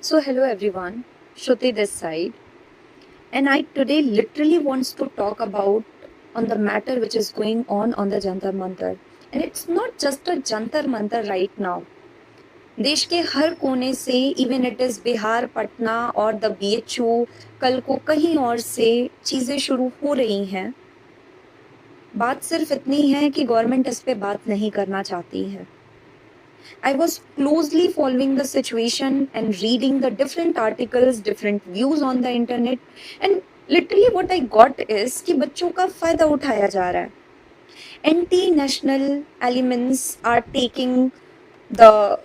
So hello everyone, Shruti this side, and I today literally wants to talk about on the matter which is going on the Jantar Mantar, and it's not just a Jantar Mantar right now. देश के हर कोने से even it is Bihar, Patna और the BHU कल को कहीं और से चीजें शुरू हो रही हैं। बात सिर्फ इतनी है कि गवर्नमेंट इस पे बात नहीं करना चाहती है। I was closely following the situation and reading the different articles, different views on the internet, and literally what I got is कि बच्चों का फायदा उठाया जा रहा है. Anti-national elements are taking the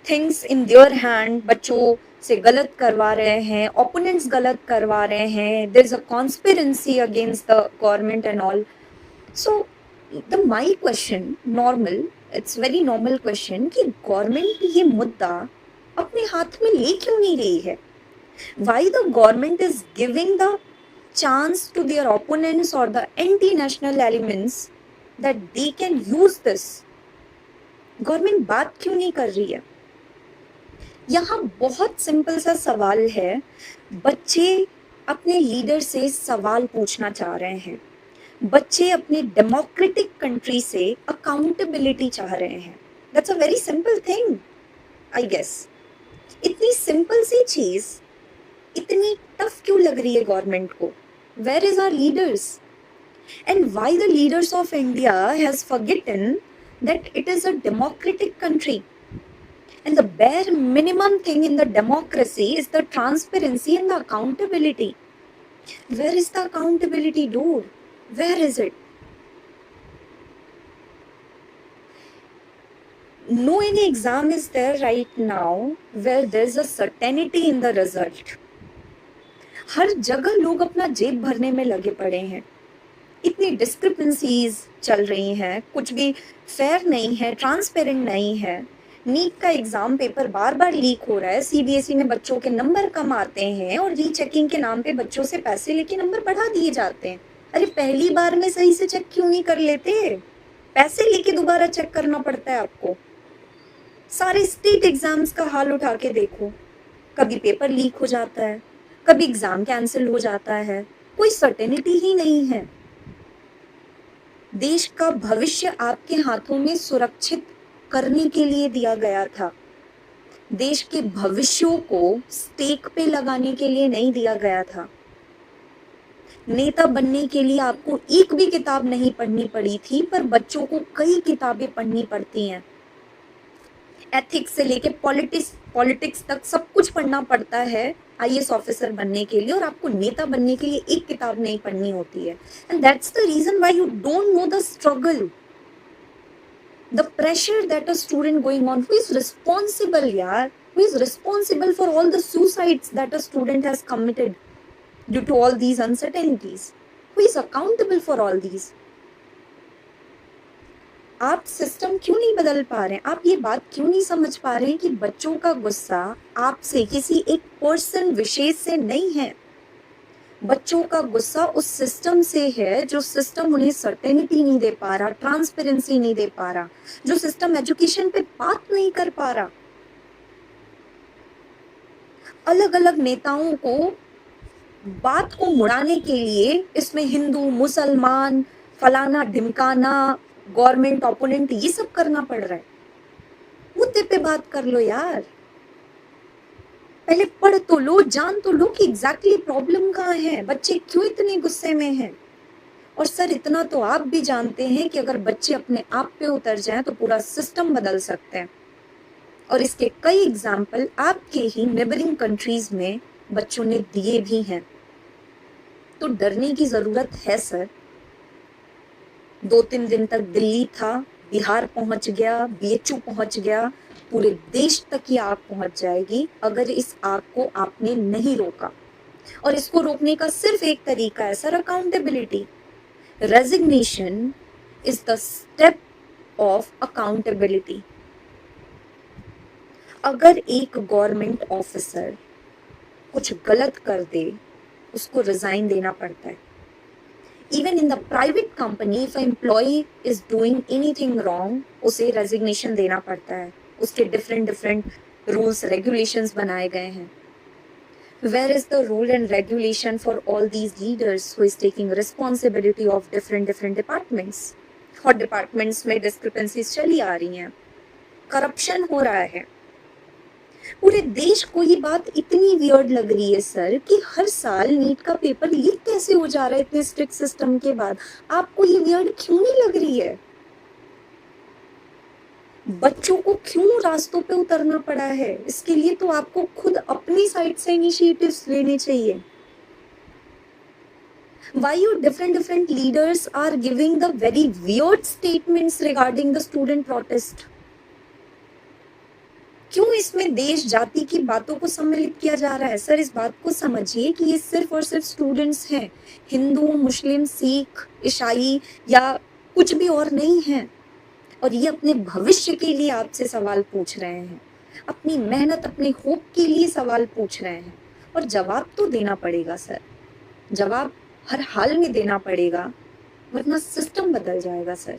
things in their hand. बच्चों से गलत करवा रहे हैं, opponents गलत करवा रहे हैं. There is a conspiracy against the government and all. So my question normal, it's very normal question कि गवर्नमेंट ये मुद्दा अपने हाथ में ले क्यों नहीं रही है? Why the government is giving the chance to their opponents or the anti-national elements that they can use this? Government बात क्यों नहीं कर रही है? यहाँ बहुत सिंपल सा सवाल है. बच्चे अपने लीडर से सवाल पूछना चाह रहे हैं. बच्चे अपने डेमोक्रेटिक कंट्री से अकाउंटेबिलिटी चाह रहे हैं. That's a very simple thing, I guess. इतनी सिंपल सी चीज इतनी टफ क्यों लग रही है गवर्नमेंट को? Where is our leaders? And why the leaders of India has forgotten that it is a democratic country and the bare minimum thing in the democracy is the transparency and the accountability. Where is the accountability, dude? Where is it? No any exam is there right now where there is a certainty in the result. हर जगह लोग अपना जेब भरने में लगे पड़े हैं. इतनी डिस्क्रिपेंसीज चल रही हैं, कुछ भी फेयर नहीं है, ट्रांसपेरेंट नहीं है. नीट का एग्जाम पेपर बार बार लीक हो रहा है. सीबीएसई में बच्चों के नंबर कम आते हैं और रीचेकिंग के नाम पे बच्चों से पैसे लेके नंबर बढ़ा दिए जाते हैं. अरे पहली बार में सही से चेक क्यों नहीं कर लेते? पैसे लेके दोबारा चेक करना पड़ता है आपको. सारे स्टेट एग्जाम्स का हाल उठा के देखो. कभी पेपर लीक हो जाता है, कभी एग्जाम कैंसिल हो जाता है, कोई सर्टेनिटी ही नहीं है. देश का भविष्य आपके हाथों में सुरक्षित करने के लिए दिया गया था. देश के भविष्यों को स्टेक पे लगाने के लिए नहीं दिया गया था. नेता बनने के लिए आपको एक भी किताब नहीं पढ़नी पड़ी थी, पर बच्चों को कई किताबें पढ़नी पड़ती हैं. एथिक्स से लेके पॉलिटिक्स तक सब कुछ पढ़ना पड़ता है आईएएस ऑफिसर बनने के लिए, और आपको नेता बनने के लिए एक किताब नहीं पढ़नी होती है. And that's the reason why you don't know the struggle, the pressure that a student going on. Who is responsible, yaar? Who is responsible for all the suicides that a student has committed due to all these uncertainties? Who is accountable for all these? आप system क्यों नहीं बदल पा रहे हैं? आप ये बात क्यों नहीं समझ पा रहे हैं कि बच्चों का गुस्सा आपसे, किसी एक पर्सन विशेष से नहीं है. बच्चों का गुस्सा उस सिस्टम से है जो सिस्टम उन्हें सर्टेनिटी नहीं दे पा रहा, ट्रांसपेरेंसी नहीं दे पा रहा, जो सिस्टम एजुकेशन पे बात नहीं कर पा रहा. अलग अलग नेताओं को बात को मुड़ाने के लिए इसमें हिंदू, मुसलमान, फलाना ढिमकाना, गवर्नमेंट ओपोनेंट, ये सब करना पड़ रहा है. मुद्दे पे बात कर लो यार. पहले पढ़ तो लो, जान तो लो कि एग्जैक्टली प्रॉब्लम कहाँ है, बच्चे क्यों इतने गुस्से में हैं. और सर इतना तो आप भी जानते हैं कि अगर बच्चे अपने आप पे उतर जाएं तो पूरा सिस्टम बदल सकते हैं. और इसके कई एग्जाम्पल आपके ही नेबरिंग कंट्रीज में बच्चों ने दिए भी हैं. तो डरने की जरूरत है सर. 2-3 दिन तक दिल्ली था, बिहार पहुंच गया, बीएचयू पहुंच गया, पूरे देश तक ये आग पहुंच जाएगी अगर इस आग को आपने नहीं रोका. और इसको रोकने का सिर्फ एक तरीका है sir, accountability. Resignation is the step of accountability. अगर एक गवर्नमेंट ऑफिसर कुछ गलत कर दे, उसको रिजाइन देना पड़ता है. Even in the private company, if an employee is doing anything wrong, उसे रेजिग्नेशन देना पड़ता है. उसके डिफरेंट रूल्स रेगुलेशंस बनाए गए हैं. Where is the rule and regulation for all these leaders who is taking responsibility of different departments? और departments में डिस्क्रिपेंसीज चली आ रही हैं, करप्शन हो रहा है. पूरे देश को ये बात इतनी वियर्ड लग रही है सर कि हर साल नीट का पेपर लीक कैसे हो जा रहा है इतने स्ट्रिक्ट सिस्टम के बाद. आपको ये वियर्ड क्यों नहीं लग रही है? बच्चों को क्यों रास्तों पे उतरना पड़ा है? इसके लिए तो आपको खुद अपनी साइड से इनिशिएटिव्स लेने चाहिए. Why you different leaders are giving the very weird statements regarding the student protest? क्यों इसमें देश जाति की बातों को सम्मिलित किया जा रहा है? सर इस बात को समझिए कि ये सिर्फ और सिर्फ स्टूडेंट्स हैं, हिंदू, मुस्लिम, सिख, ईसाई या कुछ भी और नहीं है. और ये अपने भविष्य के लिए आपसे सवाल पूछ रहे हैं, अपनी मेहनत, अपने होप के लिए सवाल पूछ रहे हैं. और जवाब तो देना पड़ेगा सर, जवाब हर हाल में देना पड़ेगा, वरना सिस्टम बदल जाएगा सर.